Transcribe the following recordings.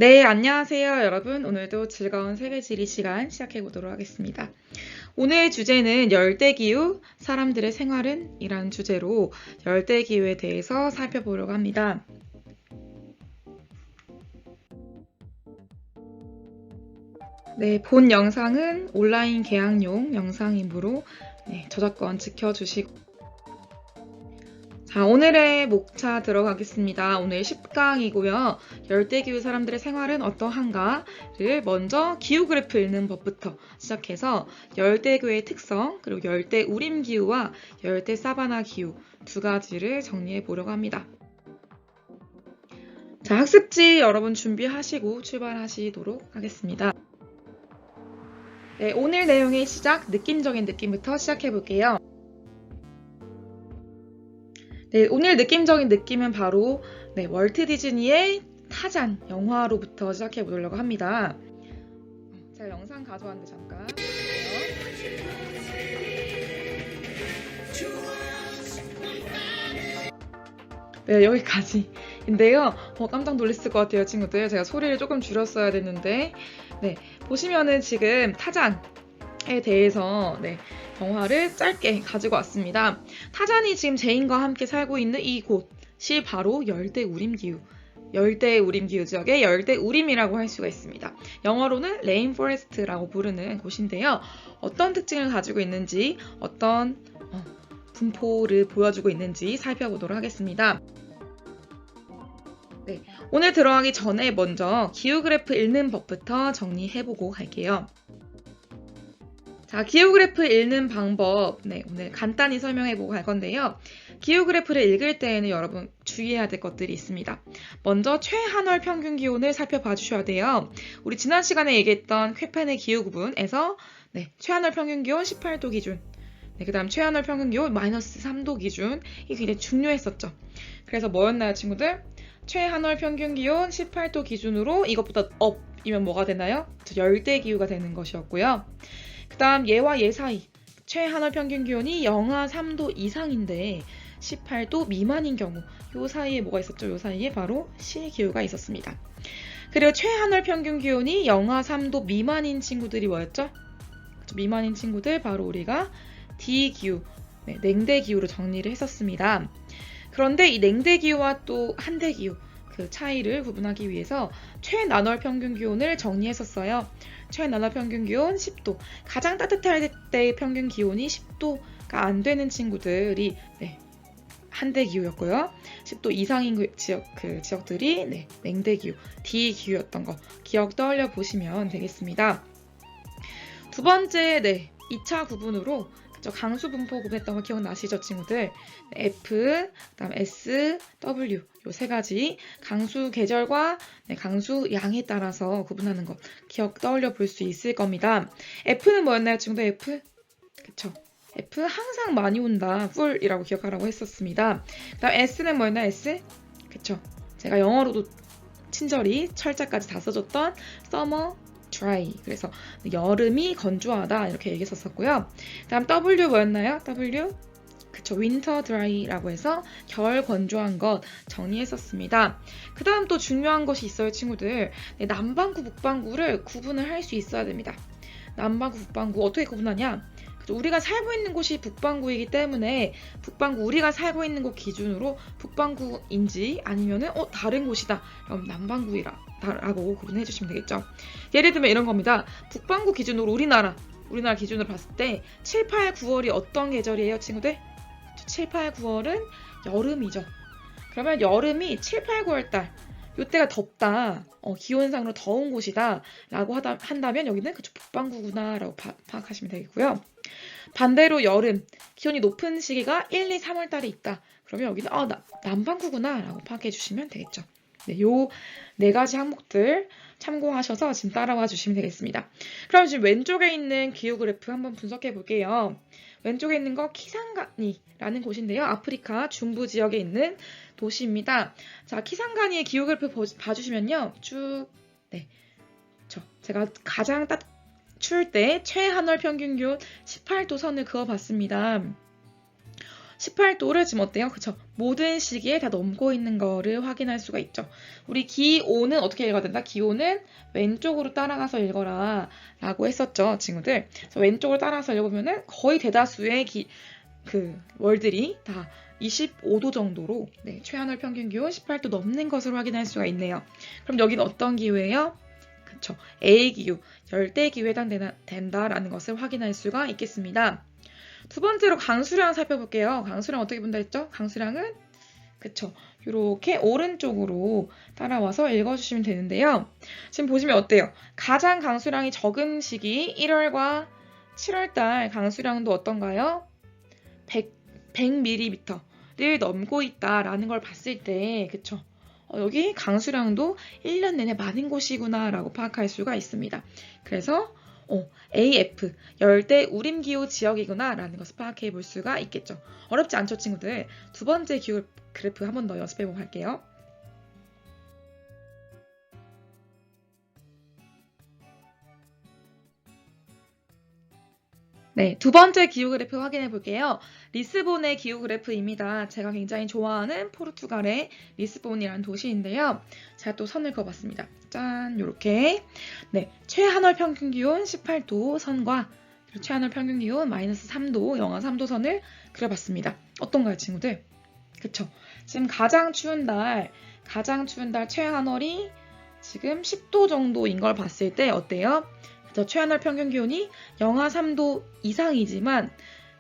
네, 안녕하세요, 여러분. 오늘도 즐거운 세계지리 시간 시작해 보도록 하겠습니다. 오늘 주제는 열대기후, 사람들의 생활은? 이란 주제로 열대기후에 대해서 살펴보려고 합니다. 네, 본 영상은 온라인 개학용 영상이므로 저작권 지켜주시고 자, 오늘의 목차 들어가겠습니다. 오늘 10강이고요. 열대기후 사람들의 생활은 어떠한가를 먼저 기후그래프 읽는 법부터 시작해서 열대기후의 특성, 그리고 열대우림기후와 열대사바나기후 두 가지를 정리해 보려고 합니다. 자, 학습지 여러분 준비하시고 출발하시도록 하겠습니다. 네, 오늘 내용의 시작, 느낌적인 느낌부터 시작해 볼게요. 네, 오늘 느낌적인 느낌은 바로 월트 디즈니의 타잔 영화로부터 시작해 보려고 합니다. 제가 영상 가져왔는데 잠깐 네, 여기까지인데요. 깜짝 놀랐을 것 같아요, 친구들. 제가 소리를 조금 줄였어야 됐는데 보시면은 지금 타잔에 대해서 영화를 짧게 가지고 왔습니다. 타잔이 지금 제인과 함께 살고 있는 이곳이 바로 열대우림기후. 열대우림기후 지역의 열대우림이라고 할 수가 있습니다. 영어로는 레인포레스트라고 부르는 곳인데요. 어떤 특징을 가지고 있는지, 어떤 분포를 보여주고 있는지 살펴보도록 하겠습니다. 오늘 들어가기 전에 먼저 기후그래프 읽는 법부터 정리해보고 갈게요. 자, 기후그래프 읽는 방법 오늘 간단히 설명해보고 갈 건데요. 기후그래프를 읽을 때에는 여러분 주의해야 될 것들이 있습니다. 먼저 최한월 평균 기온을 살펴봐 주셔야 돼요. 우리 지난 시간에 얘기했던 쾌펜의 기후구분에서 최한월 평균 기온 18도 기준, 그 다음 최한월 평균 기온 마이너스 3도 기준, 이게 굉장히 중요했었죠. 그래서 뭐였나요, 친구들? 최한월 평균 기온 18도 기준으로 이것보다 업이면 뭐가 되나요? 열대기후가 되는 것이었고요. 그 다음 얘와 얘 사이 최한월 평균 기온이 영하 3도 이상인데 18도 미만인 경우 요 사이에 뭐가 있었죠? 요 사이에 바로 실기후가 있었습니다. 그리고 최한월 평균 기온이 영하 3도 미만인 친구들이 뭐였죠? 미만인 친구들 바로 우리가 D기후, 냉대기후로 정리를 했었습니다. 그런데 이 냉대기후와 또 한대기후 그 차이를 구분하기 위해서 최난월 평균 기온을 정리했었어요. 최난월 평균 기온 10도. 가장 따뜻할 때의 평균 기온이 10도가 안 되는 친구들이 한대기후였고요. 10도 이상인 지역들이 냉대기후, D기후였던 거 기억 떠올려 보시면 되겠습니다. 두 번째 2차 구분으로 강수 분포 구분했던 거 기억나시죠, 친구들? F, 그다음 S, W 요 세 가지 강수 계절과 강수 양에 따라서 구분하는 거 기억 떠올려 볼 수 있을 겁니다. F는 뭐였나요, 친구들? F? 그쵸? F 항상 많이 온다, full이라고 기억하라고 했었습니다. 그다음 S는 뭐였나요? S? 그쵸? 제가 영어로도 친절히 철자까지 다 써줬던 summer dry. 그래서 여름이 건조하다 이렇게 얘기했었고요. 다음 W 뭐였나요? W? 그쵸, winter dry라고 해서 겨울 건조한 것 정리했었습니다. 그 다음 또 중요한 것이 있어요, 친구들. 남반구, 북반구를 구분을 할 수 있어야 됩니다. 남반구, 북반구 어떻게 구분하냐? 우리가 살고 있는 곳이 북반구이기 때문에 북반구, 우리가 살고 있는 곳 기준으로 북반구인지 아니면은 다른 곳이다, 그럼 남반구라고 구분해 주시면 되겠죠. 예를 들면 이런 겁니다. 북반구 기준으로 우리나라 기준으로 봤을 때 7, 8, 9월이 어떤 계절이에요, 친구들? 7, 8, 9월은 여름이죠. 그러면 여름이 7, 8, 9월 달 이때가 덥다, 기온상으로 더운 곳이다 라고 한다면 여기는 북반구구나 라고 파악하시면 되겠고요. 반대로 여름, 기온이 높은 시기가 1, 2, 3월 달에 있다. 그러면 여기는 남반구구나 라고 파악해 주시면 되겠죠. 요 네 가지 항목들 참고하셔서 지금 따라와 주시면 되겠습니다. 그럼 지금 왼쪽에 있는 기후그래프 한번 분석해 볼게요. 왼쪽에 있는 거 키상가니라는 곳인데요. 아프리카 중부 지역에 있는 도시입니다. 자, 키상가니의 기후그래프 봐주시면요. 쭉 제가 가장 추울 때 최한월 평균 기온 18도 선을 그어봤습니다. 18도를 지금 어때요? 그쵸? 모든 시기에 다 넘고 있는 거를 확인할 수가 있죠. 우리 기온은 어떻게 읽어야 된다? 기온은 왼쪽으로 따라가서 읽어라 라고 했었죠, 친구들. 그래서 왼쪽으로 따라가서 읽어보면은 거의 대다수의 월들이 다 25도 정도로 최하늘 평균 기온 18도 넘는 것을 확인할 수가 있네요. 그럼 여기는 어떤 기후예요? 그쵸. A기후, 열대기후에 해당된다라는 것을 확인할 수가 있겠습니다. 두 번째로 강수량 살펴볼게요. 강수량 어떻게 본다 했죠? 강수량은 그쵸. 이렇게 오른쪽으로 따라와서 읽어주시면 되는데요. 지금 보시면 어때요? 가장 강수량이 적은 시기 1월과 7월달 강수량도 어떤가요? 100mm를 넘고 있다라는 걸 봤을 때 그쵸? 여기 강수량도 1년 내내 많은 곳이구나 라고 파악할 수가 있습니다. 그래서 AF, 열대 우림기후 지역이구나 라는 것을 파악해 볼 수가 있겠죠. 어렵지 않죠, 친구들? 두 번째 기후 그래프 한 번 더 연습해 보고 갈게요. 네, 두 번째 기후 그래프 확인해 볼게요. 리스본의 기후 그래프입니다. 제가 굉장히 좋아하는 포르투갈의 리스본이라는 도시인데요. 제가 또 선을 그어봤습니다. 짠, 요렇게. 네, 최하늘 평균 기온 18도 선과 최하늘 평균 기온 마이너스 3도, 영하 3도 선을 그려봤습니다. 어떤가요, 친구들? 그쵸? 지금 가장 추운 달 최하늘이 지금 10도 정도인 걸 봤을 때 어때요? 최하늘 평균 기온이 영하 3도 이상이지만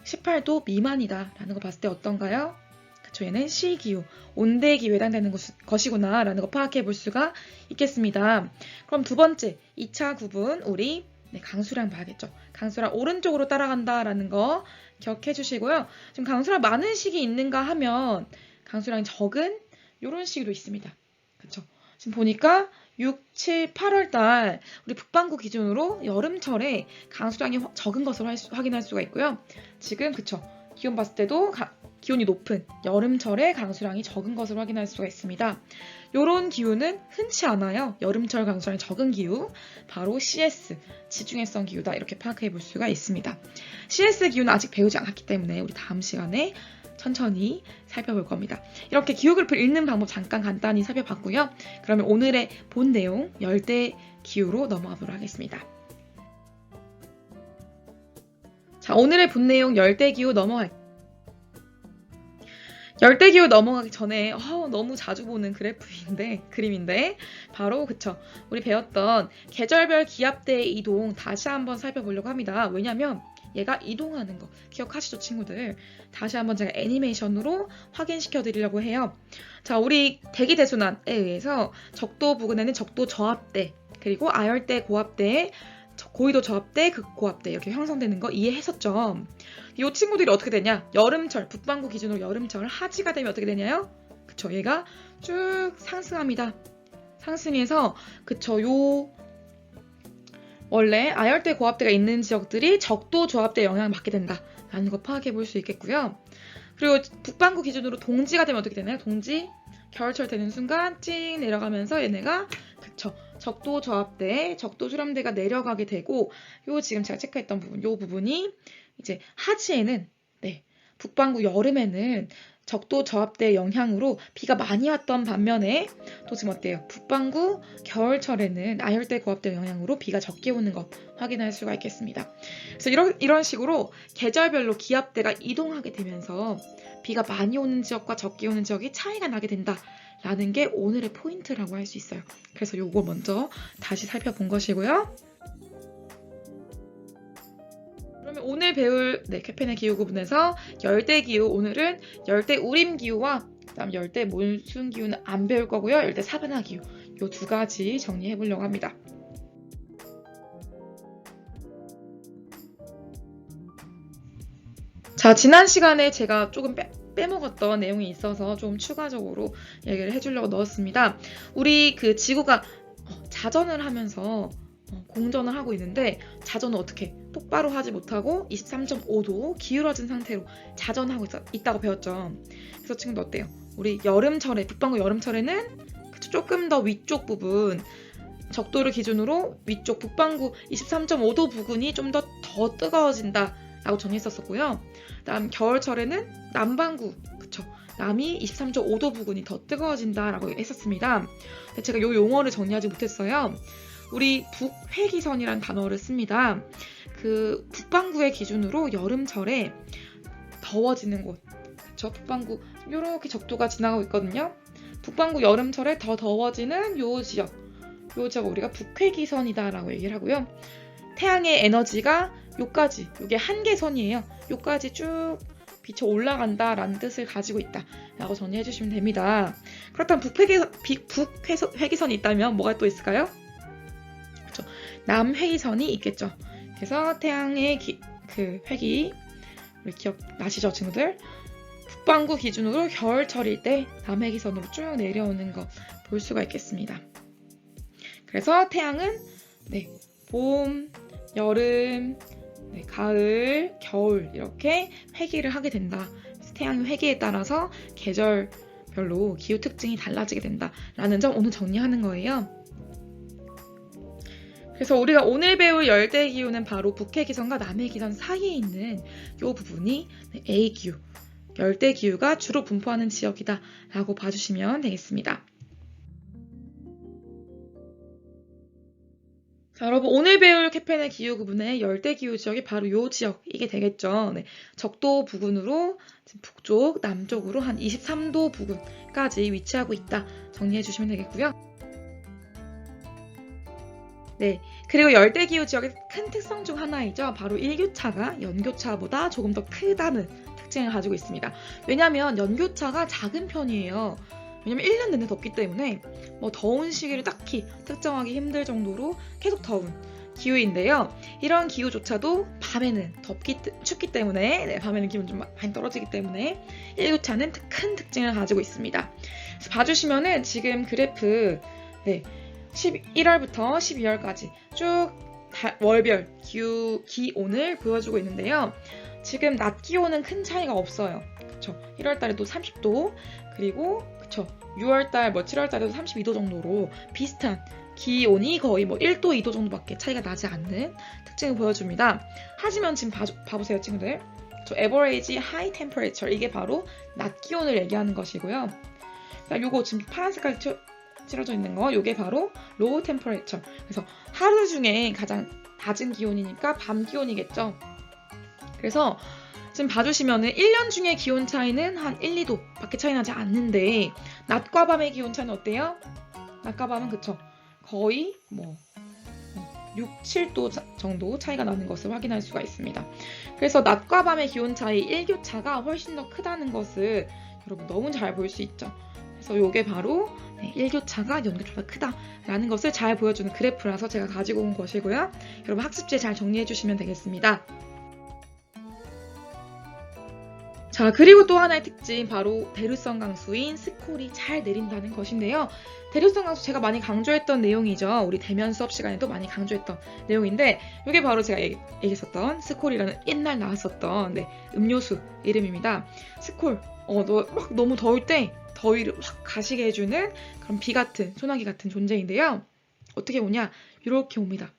18도 미만이다 라는 거 봤을 때 어떤가요? 그쵸, 얘는 시기후, 온대기후에 해당되는 것이구나 라는 거 파악해 볼 수가 있겠습니다. 그럼 두 번째, 2차 구분 우리 강수량 봐야겠죠. 강수량 오른쪽으로 따라간다 라는 거 기억해 주시고요. 지금 강수량 많은 시기 있는가 하면 강수량이 적은 이런 시기도 있습니다. 그쵸? 지금 보니까 6, 7, 8월 달 우리 북반구 기준으로 여름철에 강수량이 적은 것을 확인할 수가 있고요. 지금 그쵸. 기온 봤을 때도 기온이 높은 여름철에 강수량이 적은 것을 확인할 수가 있습니다. 이런 기후는 흔치 않아요. 여름철 강수량이 적은 기후, 바로 CS, 지중해성 기후다 이렇게 파악해 볼 수가 있습니다. CS 기후는 아직 배우지 않았기 때문에 우리 다음 시간에 천천히 살펴볼 겁니다. 이렇게 기후 그래프를 읽는 방법 잠깐 간단히 살펴봤고요. 그러면 오늘의 본 내용 열대 기후로 넘어가 보도록 하겠습니다. 자, 오늘의 본 내용 열대 기후 넘어가기 전에 너무 자주 보는 그림인데 바로 그쵸. 우리 배웠던 계절별 기압대의 이동 다시 한번 살펴보려고 합니다. 왜냐면 얘가 이동하는 거 기억하시죠, 친구들? 다시 한번 제가 애니메이션으로 확인시켜 드리려고 해요. 자, 우리 대기대순환에 의해서 적도 부근에는 적도 저압대, 그리고 아열대 고압대, 고위도 저압대, 극고압대 이렇게 형성되는 거 이해했었죠? 이 친구들이 어떻게 되냐? 여름철, 북반구 기준으로 여름철 하지가 되면 어떻게 되냐요? 그쵸, 얘가 쭉 상승합니다. 상승해서 그쵸, 원래 아열대 고압대가 있는 지역들이 적도 저압대 영향을 받게 된다라는 거 파악해 볼 수 있겠고요. 그리고 북반구 기준으로 동지가 되면 어떻게 되나요? 동지, 겨울철 되는 순간 찡 내려가면서 얘네가 그쵸, 적도 저압대, 적도 수렴대가 내려가게 되고 지금 제가 체크했던 부분, 요 부분이 이제 하지에는 북반구 여름에는 적도 저압대 영향으로 비가 많이 왔던 반면에 또 지금 어때요? 북반구 겨울철에는 아열대 고압대 영향으로 비가 적게 오는 것 확인할 수가 있겠습니다. 그래서 이런 식으로 계절별로 기압대가 이동하게 되면서 비가 많이 오는 지역과 적게 오는 지역이 차이가 나게 된다라는 게 오늘의 포인트라고 할 수 있어요. 그래서 요거 먼저 다시 살펴본 것이고요. 그러면 오늘 배울 케펜의 기후 구분에서 열대 기후, 오늘은 열대 우림 기후와 그다음 열대 몬순 기후는 안 배울 거고요. 열대 사바나 기후 요 두 가지 정리해 보려고 합니다. 자, 지난 시간에 제가 조금 빼먹었던 내용이 있어서 좀 추가적으로 얘기를 해주려고 넣었습니다. 우리 지구가 자전을 하면서 공전을 하고 있는데 자전은 어떻게 똑바로 하지 못하고 23.5도 기울어진 상태로 자전하고 있다고 배웠죠. 그래서 친구들 어때요? 우리 여름철에 북반구 여름철에는 조금 더 위쪽 부분 적도를 기준으로 위쪽 북반구 23.5도 부근이 좀 더 뜨거워진다 라고 정했었고요. 다음 겨울철에는 남반구, 그쵸? 남이 23.5도 부근이 더 뜨거워진다라고 했었습니다. 근데 제가 이 용어를 정리하지 못했어요. 우리 북회기선이라는 단어를 씁니다. 그 북반구의 기준으로 여름철에 더워지는 곳, 그쵸? 북반구 이렇게 적도가 지나가고 있거든요. 북반구 여름철에 더 더워지는 요 지역 우리가 북회기선이다라고 얘기를 하고요. 태양의 에너지가 요까지, 요게 한계선이에요. 요까지 쭉 비쳐 올라간다라는 뜻을 가지고 있다라고 정리해 주시면 됩니다. 그렇다면 북회기선이 있다면 뭐가 또 있을까요? 그렇죠. 남회기선이 있겠죠. 그래서 태양의 그 회기, 우리 기억나시죠, 친구들? 북반구 기준으로 겨울철일 때 남회기선으로 쭉 내려오는 거 볼 수가 있겠습니다. 그래서 태양은 봄, 여름, 가을, 겨울 이렇게 회기를 하게 된다. 태양의 회기에 따라서 계절별로 기후 특징이 달라지게 된다라는 점 오늘 정리하는 거예요. 그래서 우리가 오늘 배울 열대기후는 바로 북해기선과 남해기선 사이에 있는 이 부분이 A기후, 열대기후가 주로 분포하는 지역이다 라고 봐주시면 되겠습니다. 자, 여러분 오늘 배울 케펜의 기후구분의 열대기후 지역이 바로 이 지역이게 되겠죠. 적도 부근으로 북쪽, 남쪽으로 한 23도 부근까지 위치하고 있다 정리해 주시면 되겠고요. 그리고 열대기후 지역의 큰 특성 중 하나이죠. 바로 일교차가 연교차보다 조금 더 크다는 특징을 가지고 있습니다. 왜냐하면 연교차가 작은 편이에요. 왜냐면 1년 내내 덥기 때문에 뭐 더운 시기를 딱히 특정하기 힘들 정도로 계속 더운 기후인데요. 이런 기후조차도 밤에는 춥기 때문에 밤에는 기온이 좀 많이 떨어지기 때문에 일교차는 큰 특징을 가지고 있습니다. 그래서 봐주시면은 지금 그래프 11월부터 12월까지 쭉 월별 기온을 보여주고 있는데요. 지금 낮 기온은 큰 차이가 없어요. 그쵸? 1월달에도 30도 그리고 그쵸? 6월달, 7월달에도 32도 정도로 비슷한 기온이 거의 1도, 2도 정도밖에 차이가 나지 않는 특징을 보여줍니다. 하지만 지금 봐보세요, 친구들. average high temperature 이게 바로 낮 기온을 얘기하는 것이고요. 요거 지금 파란 색깔 칠해져 있는 거, 요게 바로 low temperature. 그래서 하루 중에 가장 낮은 기온이니까 밤 기온이겠죠. 그래서 지금 봐주시면은 1년 중에 기온 차이는 한 1, 2도 밖에 차이 나지 않는데 낮과 밤의 기온 차이는 어때요? 낮과 밤은 그쵸? 거의 6, 7도 정도 차이가 나는 것을 확인할 수가 있습니다. 그래서 낮과 밤의 기온 차이, 일교차가 훨씬 더 크다는 것을 여러분 너무 잘 볼 수 있죠. 그래서 이게 바로 일교차가 연교차보다 크다라는 것을 잘 보여주는 그래프라서 제가 가지고 온 것이고요. 여러분 학습지에 잘 정리해 주시면 되겠습니다. 자, 그리고 또 하나의 특징, 바로 대류성 강수인 스콜이 잘 내린다는 것인데요. 대류성 강수 제가 많이 강조했던 내용이죠. 우리 대면 수업 시간에도 많이 강조했던 내용인데 이게 바로 제가 얘기했었던 스콜이라는 옛날 나왔었던 음료수 이름입니다. 스콜, 너무 더울 때 더위를 확 가시게 해주는 그런 비 같은, 소나기 같은 존재인데요. 어떻게 오냐? 이렇게 옵니다.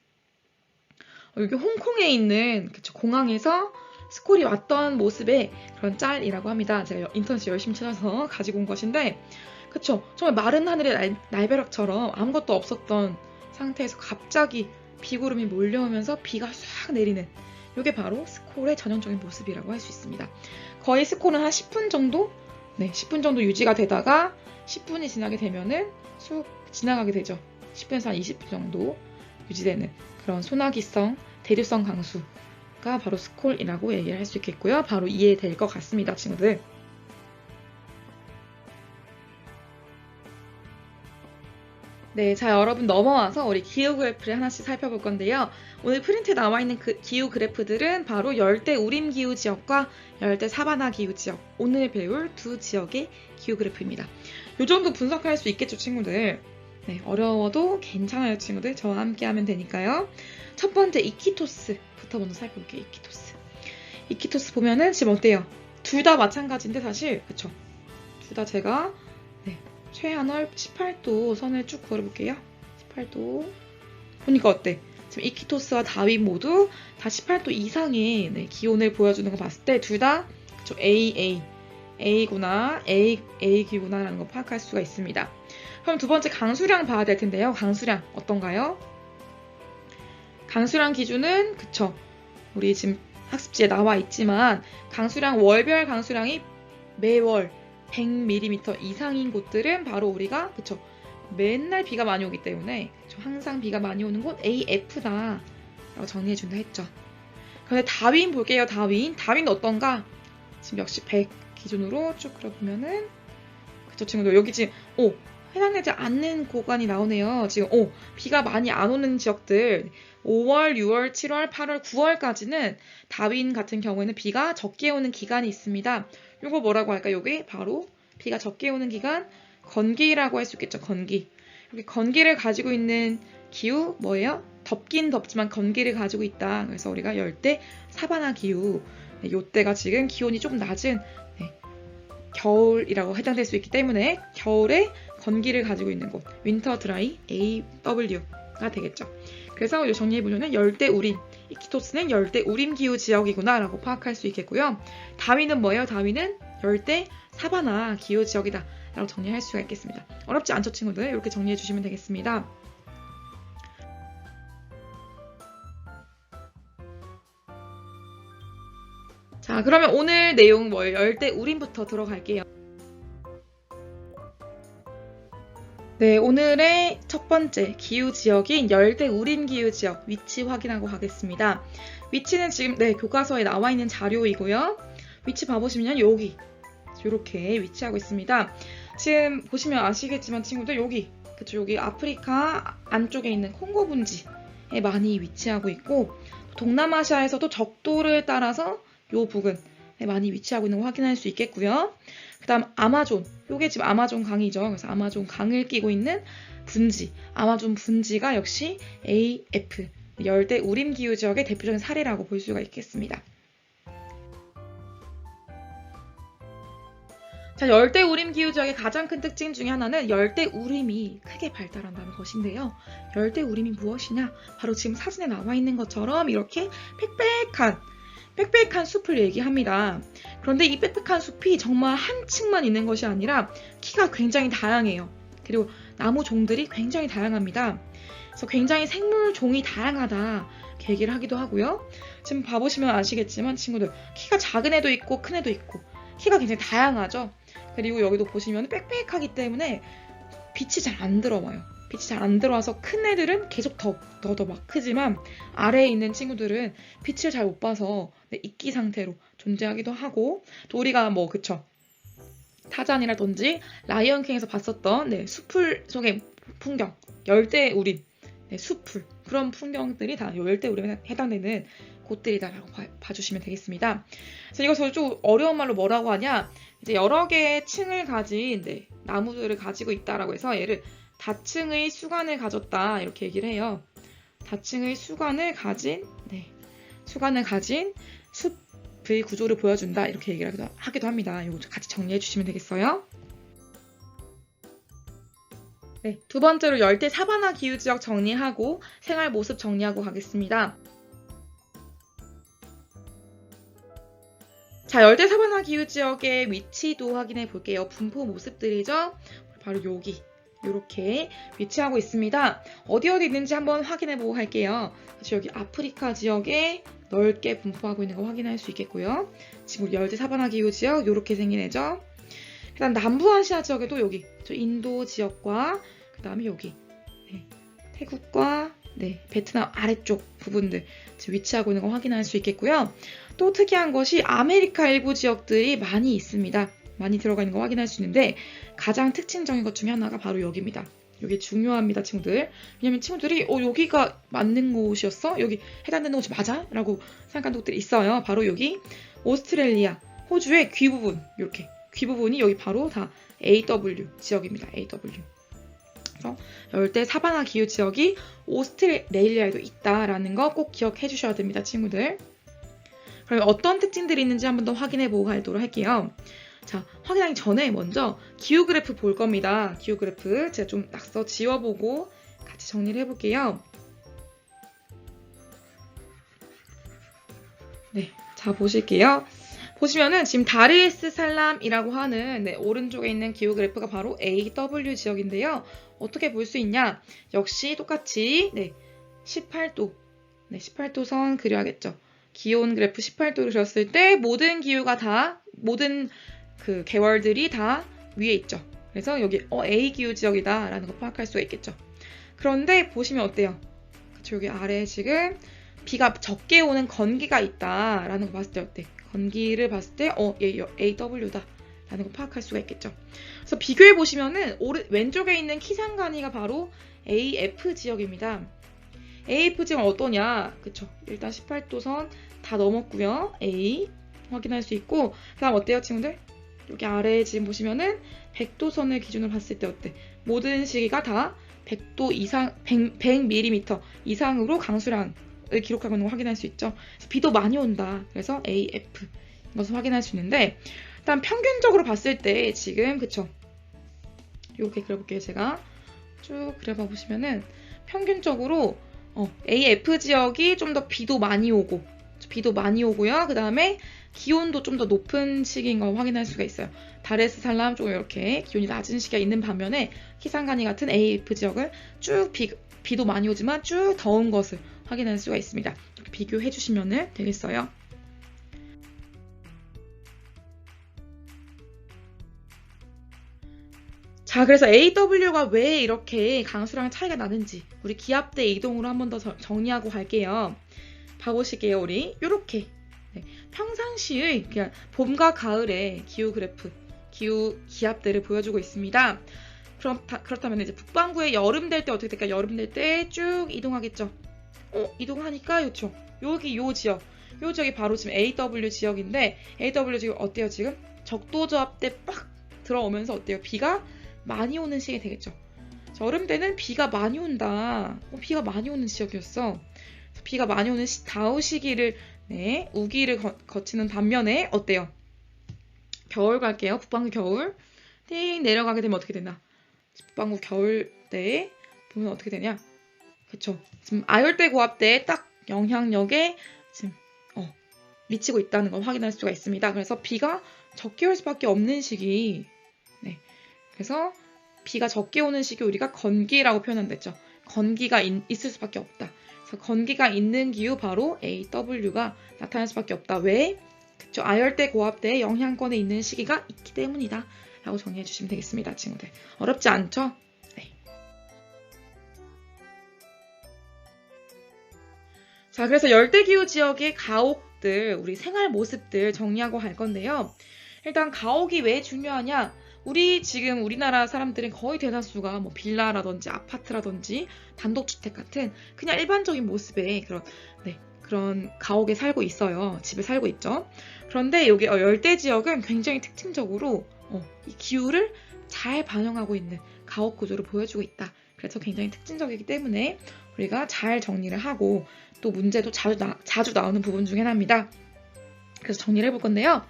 여기 홍콩에 있는 공항에서 스콜이 왔던 모습의 그런 짤이라고 합니다. 제가 인터넷에 열심히 찾아서 가지고 온 것인데, 그쵸? 정말 마른 하늘의 날벼락처럼 아무것도 없었던 상태에서 갑자기 비구름이 몰려오면서 비가 싹 내리는, 이게 바로 스콜의 전형적인 모습이라고 할 수 있습니다. 거의 스콜은 한 10분 정도? 10분 정도 유지가 되다가 10분이 지나게 되면은 쑥 지나가게 되죠. 10분에서 한 20분 정도 유지되는 그런 소나기성, 대류성 강수가 바로 스콜이라고 얘기를 할 수 있겠고요. 바로 이해될 것 같습니다, 친구들. 자, 여러분 넘어와서 우리 기후 그래프를 하나씩 살펴볼 건데요. 오늘 프린트에 나와 있는 그 기후 그래프들은 바로 열대 우림 기후 지역과 열대 사바나 기후 지역, 오늘 배울 두 지역의 기후 그래프입니다. 이 정도 분석할 수 있겠죠, 친구들? 어려워도 괜찮아요, 친구들. 저와 함께 하면 되니까요. 첫 번째 이키토스부터 먼저 살펴볼게요. 이키토스 보면은 지금 어때요? 둘 다 마찬가지인데 사실, 그쵸? 둘 다 제가 최하늘 18도 선을 쭉 그려볼게요. 18도. 보니까 어때? 지금 이퀴토스와 다윈 모두 다 18도 이상의 네, 기온을 보여주는 거 봤을 때 둘 다 A구나, A기구나 라는 거 파악할 수가 있습니다. 그럼 두 번째 강수량 봐야 될 텐데요. 강수량 어떤가요? 강수량 기준은 그쵸. 우리 지금 학습지에 나와 있지만 강수량 월별 강수량이 매월 100mm 이상인 곳들은 바로 우리가 그쵸. 맨날 비가 많이 오기 때문에 항상 비가 많이 오는 곳 AF다 라고 정리해준다 했죠. 그런데 다윈 볼게요. 다윈 어떤가? 지금 역시 100 기준으로 쭉 그려보면은 그쵸 친구들 여기 지금 해당되지 않는 구간이 나오네요. 지금 비가 많이 안 오는 지역들 5월, 6월, 7월, 8월, 9월까지는 다윈 같은 경우에는 비가 적게 오는 기간이 있습니다. 이거 뭐라고 할까? 여기 바로 비가 적게 오는 기간 건기라고 할 수 있겠죠. 건기. 여기 건기를 가지고 있는 기후 뭐예요? 덥긴 덥지만 건기를 가지고 있다. 그래서 우리가 열대 사바나 기후. 네, 요때가 지금 기온이 좀 낮은 겨울이라고 해당될 수 있기 때문에 겨울에 건기를 가지고 있는 곳 윈터 드라이 AW가 되겠죠. 그래서 정리해보면 열대우림, 이퀴토스는 열대우림 기후 지역이구나 라고 파악할 수 있겠고요. 다윈은 뭐예요? 다윈은 열대 사바나 기후 지역이다 라고 정리할 수가 있겠습니다. 어렵지 않죠 친구들? 이렇게 정리해 주시면 되겠습니다. 자, 그러면 오늘 내용 열대우림부터 들어갈게요. 네, 오늘의 첫 번째 기후지역인 열대우림 기후지역 위치 확인하고 가겠습니다. 위치는 지금 교과서에 나와 있는 자료이고요. 위치 봐보시면 여기 이렇게 위치하고 있습니다. 지금 보시면 아시겠지만 친구들 여기 아프리카 안쪽에 있는 콩고 분지에 많이 위치하고 있고 동남아시아에서도 적도를 따라서 요 부근에 많이 위치하고 있는 거 확인할 수 있겠고요. 그 다음 아마존, 요게 지금 아마존 강이죠. 그래서 아마존 강을 끼고 있는 분지, 아마존 분지가 역시 AF, 열대우림 기후 지역의 대표적인 사례라고 볼 수가 있겠습니다. 자, 열대우림 기후 지역의 가장 큰 특징 중에 하나는 열대우림이 크게 발달한다는 것인데요. 열대우림이 무엇이냐? 바로 지금 사진에 나와 있는 것처럼 이렇게 빽빽한 숲을 얘기합니다. 그런데 이 빽빽한 숲이 정말 한 층만 있는 것이 아니라 키가 굉장히 다양해요. 그리고 나무 종들이 굉장히 다양합니다. 그래서 굉장히 생물 종이 다양하다 이렇게 얘기를 하기도 하고요. 지금 봐보시면 아시겠지만 친구들 키가 작은 애도 있고 큰 애도 있고 키가 굉장히 다양하죠. 그리고 여기도 보시면 빽빽하기 때문에 빛이 잘 안 들어와요. 빛이 잘 안 들어와서 큰 애들은 계속 더 막 크지만 아래에 있는 친구들은 빛을 잘 못 봐서 이끼 상태로 존재하기도 하고 또 우리가 타잔이라든지 라이언킹에서 봤었던 숲풀 속의 풍경, 열대우림, 숲풀 그런 풍경들이 다 열대우림에 해당되는 곳들이다라고 봐주시면 되겠습니다. 그래서 이것을 좀 어려운 말로 뭐라고 하냐? 이제 여러 개의 층을 가진 나무들을 가지고 있다라고 해서 얘를 다층의 수간을 가졌다 이렇게 얘기를 해요. 다층의 수간을 가진 숲의 구조를 보여준다 이렇게 얘기를 하기도 합니다. 이거 같이 정리해 주시면 되겠어요. 네, 두 번째로 열대 사바나 기후 지역 정리하고 생활 모습 정리하고 가겠습니다. 자, 열대 사바나 기후 지역의 위치도 확인해 볼게요. 분포 모습들이죠. 바로 여기 이렇게 위치하고 있습니다. 어디 있는지 한번 확인해 보고 갈게요. 여기 아프리카 지역에 넓게 분포하고 있는 거 확인할 수 있겠고요. 지금 열대 사바나 기후 지역 이렇게 생긴 애죠. 그 다음 남부아시아 지역에도 여기 인도 지역과 그 다음에 여기 태국과 베트남 아래쪽 부분들 위치하고 있는 거 확인할 수 있겠고요. 또 특이한 것이 아메리카 일부 지역들이 많이 있습니다. 많이 들어가 있는 거 확인할 수 있는데 가장 특징적인 것 중에 하나가 바로 여기입니다. 여기 중요합니다, 친구들. 왜냐면 친구들이 여기가 맞는 곳이었어? 여기 해당되는 곳이 맞아? 라고 생각하는 곳들이 있어요. 바로 여기 오스트레일리아, 호주의 귀 부분 이렇게 귀 부분이 여기 바로 다 AW 지역입니다. AW. 그래서 열대 사바나 기후 지역이 오스트레일리아에도 있다라는 거 꼭 기억해 주셔야 됩니다, 친구들. 그럼 어떤 특징들이 있는지 한번 더 확인해 보고 가도록 할게요. 자, 확인하기 전에 먼저 기후 그래프 볼 겁니다. 기후 그래프 제가 좀 낙서 지워보고 같이 정리를 해볼게요. 네, 자 보실게요. 보시면은 지금 다르에스살람이라고 하는 오른쪽에 있는 기후 그래프가 바로 AW 지역인데요. 어떻게 볼 수 있냐? 역시 똑같이 18도, 18도 선 그려야겠죠. 기온 그래프 18도를 그렸을 때 모든 기후가 다 모든 그 계월들이 다 위에 있죠. 그래서 여기 A 기후 지역이다라는 거 파악할 수가 있겠죠. 그런데 보시면 어때요? 그쵸, 여기 아래에 지금 비가 적게 오는 건기가 있다라는 거 봤을 때 어때? 건기를 봤을 때 얘 AW다 라는 거 파악할 수가 있겠죠. 그래서 비교해 보시면은 왼쪽에 있는 키산가니가 바로 AF 지역입니다. AF 지역은 어떠냐? 그쵸? 일단 18도 선 다 넘었고요. A 확인할 수 있고, 그 다음 어때요, 친구들? 여기 아래에 지금 보시면은 100도 선을 기준으로 봤을 때 어때? 모든 시기가 다 100도 이상, 100mm 이상으로 강수량을 기록하고 있는 거 확인할 수 있죠. 그래서 비도 많이 온다. 그래서 AF 이것을 확인할 수 있는데, 일단 평균적으로 봤을 때 지금 그쵸? 이렇게 그려볼게요. 제가 쭉 그려봐 보시면은 평균적으로 AF 지역이 좀 더 비도 많이 오고요. 그 다음에 기온도 좀 더 높은 시기인 걸 확인할 수가 있어요. 다레스살람 조금 이렇게 기온이 낮은 시기가 있는 반면에 키산가니 같은 AF 지역을 쭉 비도 많이 오지만 쭉 더운 것을 확인할 수가 있습니다. 이렇게 비교해 주시면 되겠어요. 자, 그래서 AW가 왜 이렇게 강수량 차이가 나는지 우리 기압대 이동으로 한 번 더 정리하고 갈게요. 봐보실게요. 우리 이렇게 평상시의 그냥 봄과 가을의 기후 그래프, 기압대를 보여주고 있습니다. 그렇다면 이제 북반구에 여름 될 때 어떻게 될까? 여름 될 때 쭉 이동하겠죠. 이동하니까 그렇죠. 여기 요 지역이 바로 지금 AW 지역인데 AW 지역 어때요? 지금 적도 저압 때 빡 들어오면서 어때요? 비가 많이 오는 시기 되겠죠. 여름 때는 비가 많이 온다. 비가 많이 오는 지역이었어. 비가 많이 오는 다우 시기를 우기를 거치는 반면에 어때요? 겨울 갈게요. 북반구 겨울 띵 내려가게 되면 어떻게 되나? 북반구 겨울 때 보면 어떻게 되냐? 그쵸? 지금 아열대 고압대에 딱 영향력에 지금 미치고 있다는 걸 확인할 수가 있습니다. 그래서 비가 적게 올 수밖에 없는 시기. 그래서 비가 적게 오는 시기 우리가 건기라고 표현한댔죠. 건기가 있을 수밖에 없다. 그래서 건기가 있는 기후 바로 AW가 나타날 수밖에 없다. 왜? 그쵸? 아열대 고압대의 영향권에 있는 시기가 있기 때문이다. 라고 정리해 주시면 되겠습니다, 친구들. 어렵지 않죠? 네. 자, 그래서 열대기후 지역의 가옥들, 우리 생활 모습들 정리하고 갈 건데요. 일단 가옥이 왜 중요하냐? 지금 우리나라 사람들은 거의 대다수가 뭐 빌라라든지 아파트라든지 단독주택 같은 그냥 일반적인 모습의 그런 가옥에 살고 있어요. 집에 살고 있죠. 그런데 여기 열대 지역은 굉장히 특징적으로 이 기후를 잘 반영하고 있는 가옥 구조를 보여주고 있다. 그래서 굉장히 특징적이기 때문에 우리가 잘 정리를 하고 또 문제도 자주 나오는 부분 중에 하나입니다. 그래서 정리를 해볼 건데요.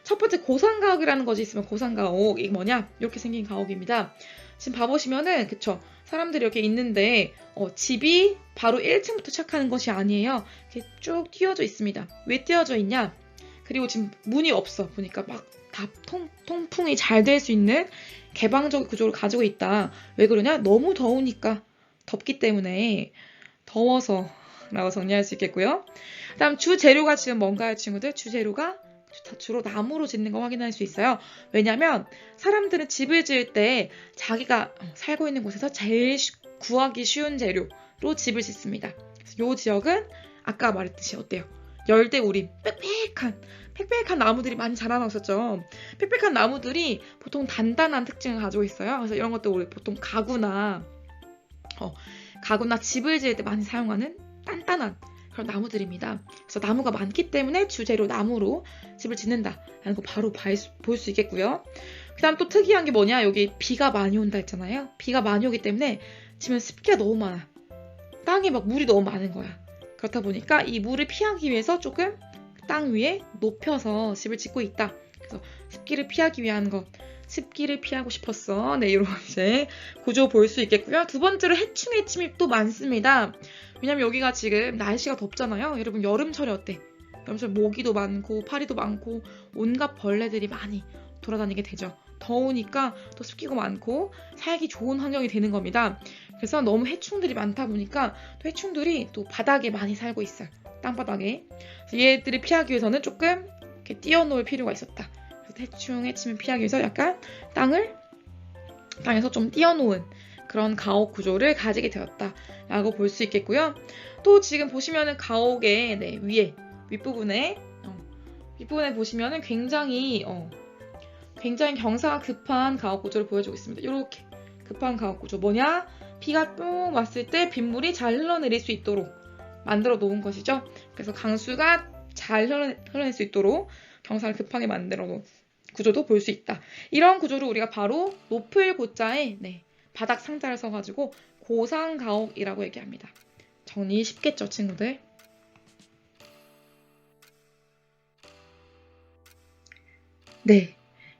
첫 번째 고산가옥이라는 것이 있으면 고산가옥 이게 뭐냐? 이렇게 생긴 가옥입니다. 지금 봐보시면은 그쵸? 사람들이 이렇게 있는데 집이 바로 1층부터 시작하는 것이 아니에요. 이렇게 쭉 띄어져 있습니다. 왜 띄어져 있냐? 그리고 지금 문이 없어. 보니까 막 다 통풍이 잘 될 수 있는 개방적 구조를 가지고 있다. 왜 그러냐? 너무 더우니까 덥기 때문에 더워서 라고 정리할 수 있겠고요. 다음 주재료가 지금 뭔가요, 친구들? 주재료가 주로 나무로 짓는 거 확인할 수 있어요. 왜냐면 사람들은 집을 지을 때 자기가 살고 있는 곳에서 제일 구하기 쉬운 재료로 집을 짓습니다. 그래서 이 지역은 아까 말했듯이 어때요? 열대우림, 빽빽한 나무들이 많이 자라나고 있었죠. 빽빽한 나무들이 보통 단단한 특징을 가지고 있어요. 그래서 이런 것도 우리 보통 가구나 집을 지을 때 많이 사용하는 단단한 그런 나무들입니다. 그래서 나무가 많기 때문에 주재료 나무로 집을 짓는다라는 거 바로 볼 수 있겠고요. 그 다음 또 특이한 게 뭐냐? 여기 비가 많이 온다 했잖아요. 비가 많이 오기 때문에 지금 습기가 너무 많아. 땅에 막 물이 너무 많은 거야. 그렇다 보니까 이 물을 피하기 위해서 조금 땅 위에 높여서 집을 짓고 있다. 그래서 습기를 피하기 위한 것. 습기를 피하고 싶었어. 이런 이제 구조 볼 수 있겠고요. 두 번째로 해충의 침입도 많습니다. 왜냐면 여기가 지금 날씨가 덥잖아요. 여러분 여름철에 어때? 그러면서 모기도 많고 파리도 많고 온갖 벌레들이 많이 돌아다니게 되죠. 더우니까 또 습기가 많고 살기 좋은 환경이 되는 겁니다. 그래서 너무 해충들이 많다 보니까 또 해충들이 또 바닥에 많이 살고 있어요. 땅바닥에. 그래서 얘들을 피하기 위해서는 조금 이렇게 띄워놓을 필요가 있었다. 그래서 해충, 해침을 피하기 위해서 약간 땅에서 좀 띄워놓은 그런 가옥 구조를 가지게 되었다라고 볼 수 있겠고요. 또 지금 보시면은 가옥의 위에 윗부분에 보시면은 굉장히 경사가 급한 가옥 구조를 보여주고 있습니다. 이렇게 급한 가옥 구조 뭐냐? 비가 똥 왔을 때 빗물이 잘 흘러내릴 수 있도록 만들어 놓은 것이죠. 그래서 강수가 잘 흘러낼 수 있도록 경사를 급하게 만들어 놓은 구조도 볼 수 있다. 이런 구조를 우리가 바로 높을 고자에 바닥 상자를 써가지고 고상가옥이라고 얘기합니다. 정리 쉽겠죠, 친구들? 네.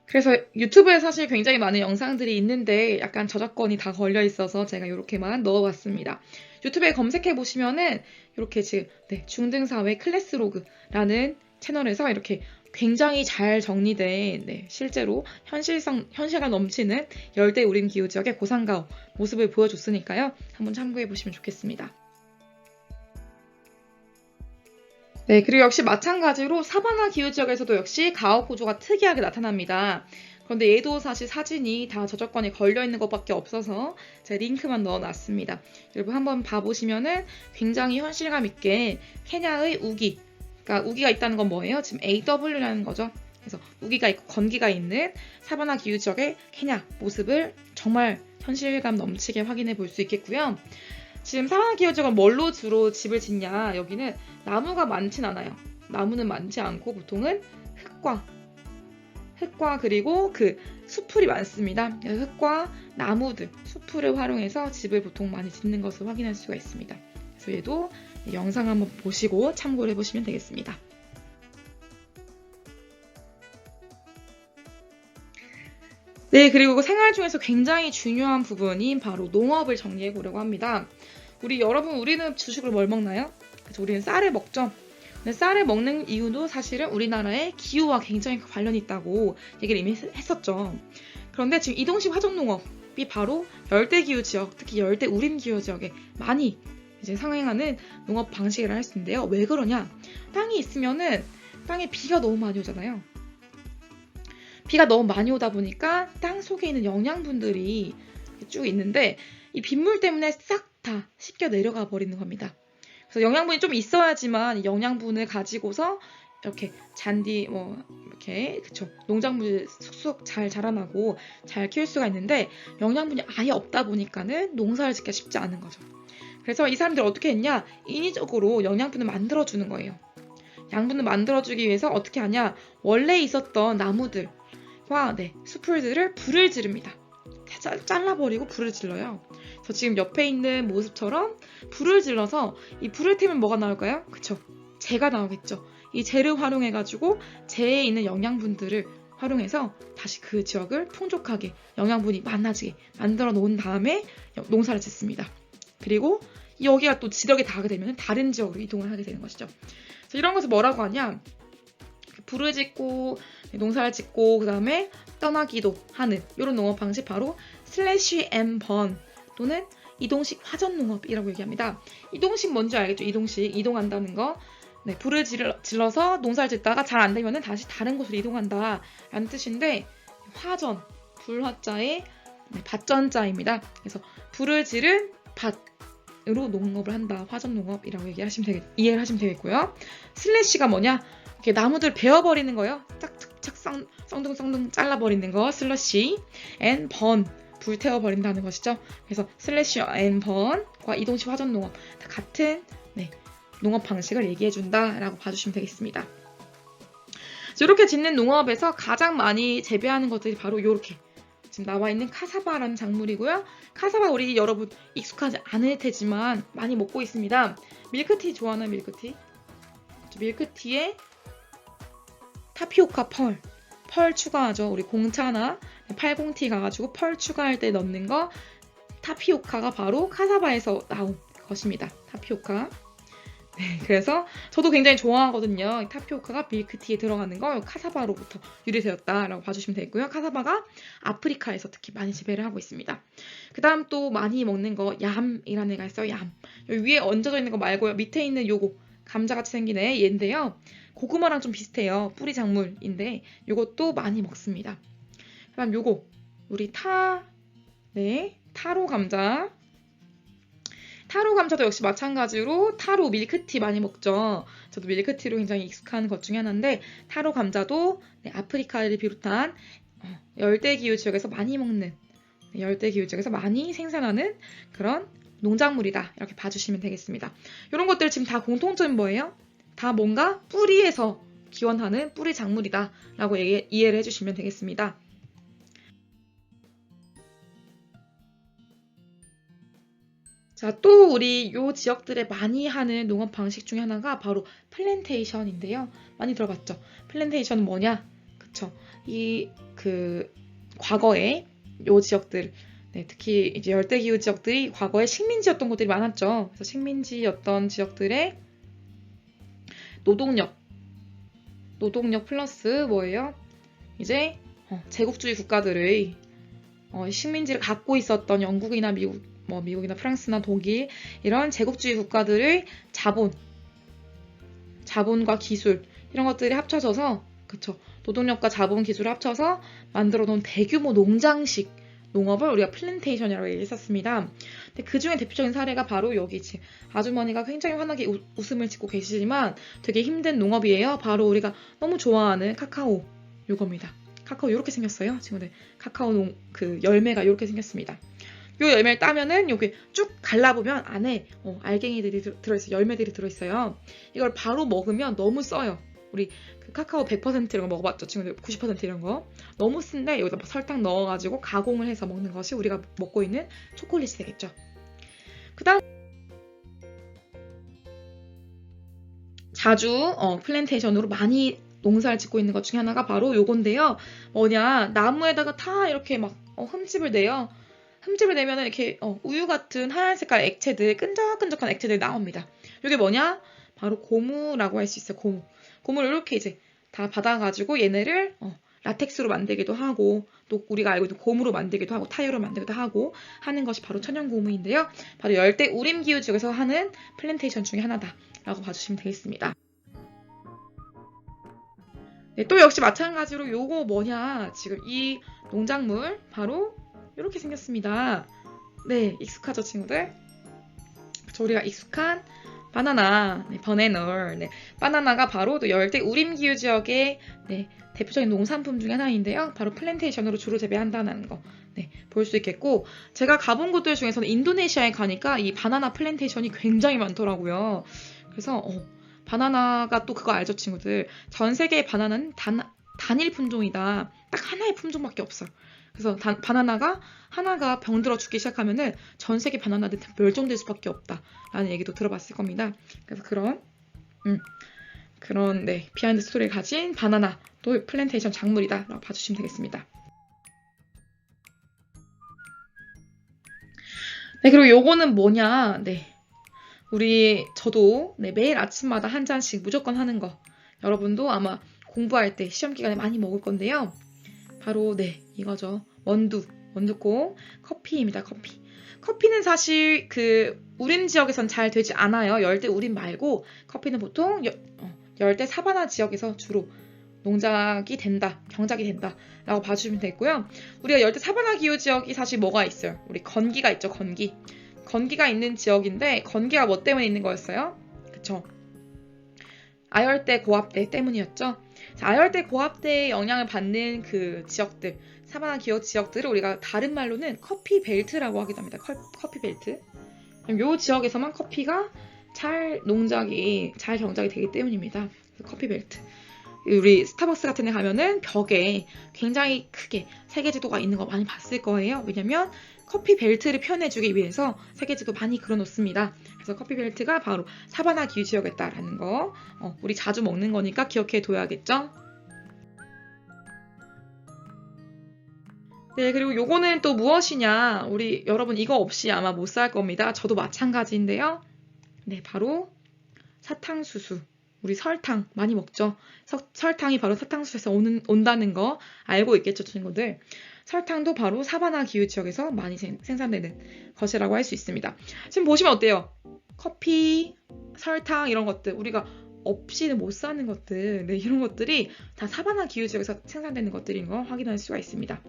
그래서 유튜브에 사실 굉장히 많은 영상들이 있는데 약간 저작권이 다 걸려 있어서 제가 이렇게만 넣어봤습니다. 유튜브에 검색해 보시면은 이렇게 지금 중등사회 클래스로그라는 채널에서 이렇게 굉장히 잘 정리된 실제로 현실감 넘치는 열대 우림 기후 지역의 고산가옥 모습을 보여줬으니까요. 한번 참고해 보시면 좋겠습니다. 네, 그리고 역시 마찬가지로 사바나 기후 지역에서도 역시 가옥 구조가 특이하게 나타납니다. 그런데 얘도 사실 사진이 다 저작권이 걸려 있는 것밖에 없어서 제가 링크만 넣어놨습니다. 여러분 한번 봐보시면은 굉장히 현실감 있게 케냐의 우기, 그러니까 우기가 있다는 건 뭐예요? 지금 AW라는 거죠. 그래서 우기가 있고 건기가 있는 사바나 기후 지역의 케냐 모습을 정말 현실감 넘치게 확인해 볼 수 있겠고요. 지금 사바나 기후 지역은 뭘로 주로 집을 짓냐? 여기는 나무가 많진 않아요. 나무는 많지 않고 보통은 흙과 그리고 그 수풀이 많습니다. 흙과 나무들, 수풀을 활용해서 집을 보통 많이 짓는 것을 확인할 수가 있습니다. 그래서 얘도 영상 한번 보시고 참고를 해보시면 되겠습니다. 네, 그리고 생활 중에서 굉장히 중요한 부분인 바로 농업을 정리해 보려고 합니다. 우리는 주식으로 뭘 먹나요? 그래서 우리는 쌀을 먹죠. 근데 쌀을 먹는 이유도 사실은 우리나라의 기후와 굉장히 관련이 있다고 얘기를 이미 했었죠. 그런데 지금 이동식 화전농업이 바로 열대기후 지역, 특히 열대 우림기후 지역에 많이 이제 상행하는 농업 방식이라 할 수 있는데요. 왜 그러냐? 땅에 비가 너무 많이 오잖아요. 비가 너무 많이 오다 보니까 땅 속에 있는 영양분들이 쭉 있는데 이 빗물 때문에 싹 다 씻겨 내려가 버리는 겁니다. 그래서 영양분이 좀 있어야지만 영양분을 가지고서 이렇게 농작물이 쑥쑥 잘 자라나고 잘 키울 수가 있는데 영양분이 아예 없다 보니까는 농사를 짓기가 쉽지 않은 거죠. 그래서 이 사람들이 어떻게 했냐? 인위적으로 영양분을 만들어주는 거예요. 양분을 만들어주기 위해서 어떻게 하냐? 원래 있었던 나무들과 수풀들을 불을 지릅니다. 잘라버리고 불을 질러요. 그래서 지금 옆에 있는 모습처럼 불을 질러서 이 불을 태우면 뭐가 나올까요? 그쵸? 재가 나오겠죠. 이 재를 활용해가지고 재에 있는 영양분들을 활용해서 다시 그 지역을 풍족하게 영양분이 많아지게 만들어 놓은 다음에 농사를 짓습니다. 그리고 여기가 또 지력이 닿게 되면 다른 지역으로 이동을 하게 되는 것이죠. 그래서 이런 것을 뭐라고 하냐? 불을 짓고 농사를 짓고 그 다음에 떠나기도 하는 이런 농업 방식 바로 슬래시 앤 번 또는 이동식 화전농업이라고 얘기합니다. 이동식 뭔지 알겠죠? 이동한다는 거. 불을 질러서 농사를 짓다가 잘 안 되면 다시 다른 곳으로 이동한다 라는 뜻인데 화전, 불화자의 밭전자입니다. 그래서 불을 지른 밭으로 농업을 한다. 화전농업이라고 이해를 하시면 되겠고요. 슬래시가 뭐냐? 이렇게 나무들 베어버리는 거예요. 착착착 쌍둥쌍둥 잘라버리는 거 슬러시 앤 번 불태워버린다는 것이죠. 그래서 슬래시 앤 번과 이동식 화전농업 다 같은 농업 방식을 얘기해준다라고 봐주시면 되겠습니다. 이렇게 짓는 농업에서 가장 많이 재배하는 것들이 바로 이렇게 지금 나와 있는 카사바라는 작물이고요. 카사바 우리 여러분 익숙하지 않을 테지만 많이 먹고 있습니다. 밀크티 좋아하나요? 밀크티에 타피오카 펄 추가하죠. 우리 공차나 80T 가가지고 펄 추가할 때 넣는 거 타피오카가 바로 카사바에서 나온 것입니다. 타피오카. 그래서 저도 굉장히 좋아하거든요. 이 타피오카가 밀크티에 들어가는 거 카사바로부터 유래되었다라고 봐주시면 되고요. 카사바가 아프리카에서 특히 많이 재배를 하고 있습니다. 그 다음 또 많이 먹는 거 얌이라는 애가 있어요. 얌. 여기 위에 얹어져 있는 거 말고요. 밑에 있는 요거 감자같이 생긴 얘인데요. 고구마랑 좀 비슷해요. 뿌리 작물인데 요것도 많이 먹습니다. 그 다음 요거 우리 타로 감자. 타로 감자도 역시 마찬가지로 타로 밀크티 많이 먹죠. 저도 밀크티로 굉장히 익숙한 것 중에 하나인데 타로 감자도 아프리카를 비롯한 열대기후 지역에서 많이 먹는 열대기후 지역에서 많이 생산하는 그런 농작물이다. 이렇게 봐주시면 되겠습니다. 이런 것들 지금 다 공통점이 뭐예요? 다 뭔가 뿌리에서 기원하는 뿌리 작물이다 라고 이해를 해주시면 되겠습니다. 자, 또 우리 요 지역들에 많이 하는 농업 방식 중에 하나가 바로 플랜테이션인데요. 많이 들어봤죠? 플랜테이션은 뭐냐? 그쵸? 과거에 요 지역들, 특히 이제 열대기후 지역들이 과거에 식민지였던 곳들이 많았죠. 그래서 식민지였던 지역들의 노동력 플러스 뭐예요? 이제 제국주의 국가들의 식민지를 갖고 있었던 영국이나 미국이나 프랑스나 독일 이런 제국주의 국가들의 자본과 기술 이런 것들이 합쳐져서 그쵸 노동력과 자본 기술을 합쳐서 만들어 놓은 대규모 농장식 농업을 우리가 플랜테이션이라고 얘기했었습니다. 근데 그 중에 대표적인 사례가 바로 여기지. 아주머니가 굉장히 환하게 웃음을 짓고 계시지만 되게 힘든 농업이에요. 바로 우리가 너무 좋아하는 카카오 요겁니다. 카카오 이렇게 생겼어요. 친구들 카카오 그 열매가 이렇게 생겼습니다. 요 열매를 따면은 여기 쭉 갈라보면 안에 알갱이들이 들어있어요. 열매들이 들어있어요. 이걸 바로 먹으면 너무 써요. 우리 그 카카오 100% 이런 거 먹어봤죠? 친구들 90% 이런 거. 너무 쓴데 여기다 설탕 넣어가지고 가공을 해서 먹는 것이 우리가 먹고 있는 초콜릿이 되겠죠. 그 다음 자주 플랜테이션으로 많이 농사를 짓고 있는 것 중에 하나가 바로 요건데요. 뭐냐 나무에다가 다 이렇게 막 흠집을 내요. 흠집을 내면 이렇게 우유 같은 하얀 색깔 액체들, 끈적끈적한 액체들이 나옵니다. 이게 뭐냐? 바로 고무라고 할 수 있어요. 고무를 이렇게 이제 다 받아가지고 얘네를 라텍스로 만들기도 하고 또 우리가 알고 있는 고무로 만들기도 하고 타이어로 만들기도 하고 하는 것이 바로 천연고무인데요. 바로 열대 우림기후 지역에서 하는 플랜테이션 중에 하나다라고 봐주시면 되겠습니다. 네, 또 역시 마찬가지로 요거 뭐냐? 지금 이 농작물 바로 이렇게 생겼습니다. 네, 익숙하죠, 친구들? 그쵸, 우리가 익숙한 바나나, 버네널. 바나나가 바로 또 열대 우림기후 지역의 대표적인 농산품 중에 하나인데요. 바로 플랜테이션으로 주로 재배한다는 거 볼 수 있겠고 제가 가본 곳들 중에서는 인도네시아에 가니까 이 바나나 플랜테이션이 굉장히 많더라고요. 그래서 바나나가 또 그거 알죠, 친구들? 전 세계의 바나나는 단일 품종이다. 딱 하나의 품종밖에 없어요. 그래서 바나나가 하나가 병들어 죽기 시작하면은 전 세계 바나나는 멸종될 수밖에 없다라는 얘기도 들어봤을 겁니다. 그래서 그런 비하인드 스토리를 가진 바나나도 플랜테이션 작물이다라고 봐주시면 되겠습니다. 네, 그리고 요거는 뭐냐? 저도 매일 아침마다 한 잔씩 무조건 하는 거. 여러분도 아마 공부할 때 시험 기간에 많이 먹을 건데요. 바로 이거죠. 원두콩 커피입니다. 커피는 사실 그 우림 지역에선 잘 되지 않아요. 열대 우림 말고 커피는 보통 열대 사바나 지역에서 주로 경작이 된다라고 봐주시면 되고요. 우리가 열대 사바나 기후 지역이 사실 뭐가 있어요? 우리 건기가 있죠. 건기가 있는 지역인데 건기가 뭐 때문에 있는 거였어요? 그쵸? 아열대 고압대 때문이었죠. 아열대 고압대의 영향을 받는 그 지역들, 사바나 기후 지역들을 우리가 다른 말로는 커피 벨트라고 하기도 합니다. 커피 벨트. 이 지역에서만 커피가 잘 경작이 되기 때문입니다. 커피 벨트. 우리 스타벅스 같은 데 가면은 벽에 굉장히 크게 세계지도가 있는 거 많이 봤을 거예요. 왜냐면 커피 벨트를 표현해주기 위해서 세계지도 많이 그려놓습니다. 그래서 커피 벨트가 바로 사바나 기후 지역에 있다라는 거 우리 자주 먹는 거니까 기억해 둬야겠죠? 네, 그리고 요거는 또 무엇이냐? 우리 여러분 이거 없이 아마 못 살 겁니다. 저도 마찬가지인데요. 바로 사탕수수, 우리 설탕 많이 먹죠. 설탕이 바로 사탕수수에서 온다는 거 알고 있겠죠, 친구들. 설탕도 바로 사바나 기후 지역에서 많이 생산되는 것이라고 할 수 있습니다. 지금 보시면 어때요? 커피, 설탕 이런 것들 우리가 없이는 못 사는 것들, 네, 이런 것들이 다 사바나 기후 지역에서 생산되는 것들인 거 확인할 수가 있습니다.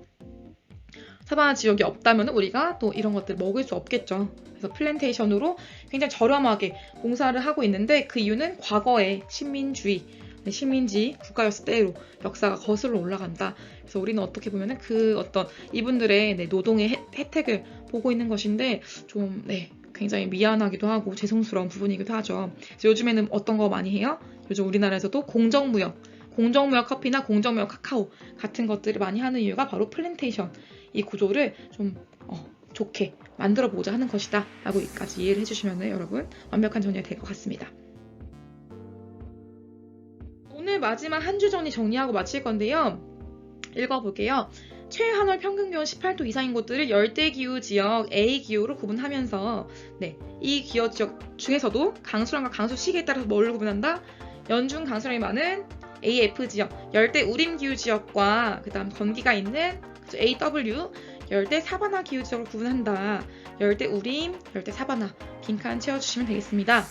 사바나 지역이 없다면 우리가 또 이런 것들 먹을 수 없겠죠. 그래서 플랜테이션으로 굉장히 저렴하게 봉사를 하고 있는데 그 이유는 과거에 식민주의, 식민지 국가였을 때로 역사가 거슬러 올라간다. 그래서 우리는 어떻게 보면은 그 어떤 이분들의 노동의 혜택을 보고 있는 것인데 좀 굉장히 미안하기도 하고 죄송스러운 부분이기도 하죠. 그래서 요즘에는 어떤 거 많이 해요? 요즘 우리나라에서도 공정무역 커피나 공정무역 카카오 같은 것들을 많이 하는 이유가 바로 플랜테이션 이 구조를 좀 좋게 만들어 보고자 하는 것이다 라고 여기까지 이해를 해주시면 여러분 완벽한 정리가 될 것 같습니다. 오늘 마지막 한 주 정리하고 마칠 건데요. 읽어볼게요. 최하늘 평균 기온 18도 이상인 곳들을 열대기후 지역 A기후로 구분하면서 이 기후 지역 중에서도 강수량과 강수 시기에 따라서 뭘로 구분한다? 연중 강수량이 많은 AF 지역, 열대 우림 기후 지역과 그 다음 건기가 있는 AW, 열대 사바나 기후 지역으로 구분한다. 열대 우림, 열대 사바나 빈칸 채워주시면 되겠습니다.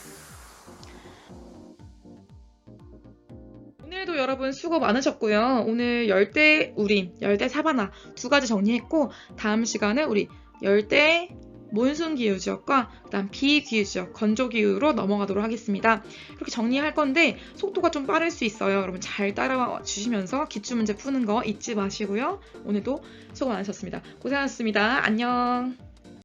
오늘도 여러분 수고 많으셨고요. 오늘 열대 우림, 열대 사바나 두 가지 정리했고 다음 시간에 우리 열대 몬순 기후 지역과 그다음 비기후 지역, 건조 기후로 넘어가도록 하겠습니다. 이렇게 정리할 건데 속도가 좀 빠를 수 있어요. 여러분 잘 따라와 주시면서 기출문제 푸는 거 잊지 마시고요. 오늘도 수고 많으셨습니다. 고생하셨습니다. 안녕.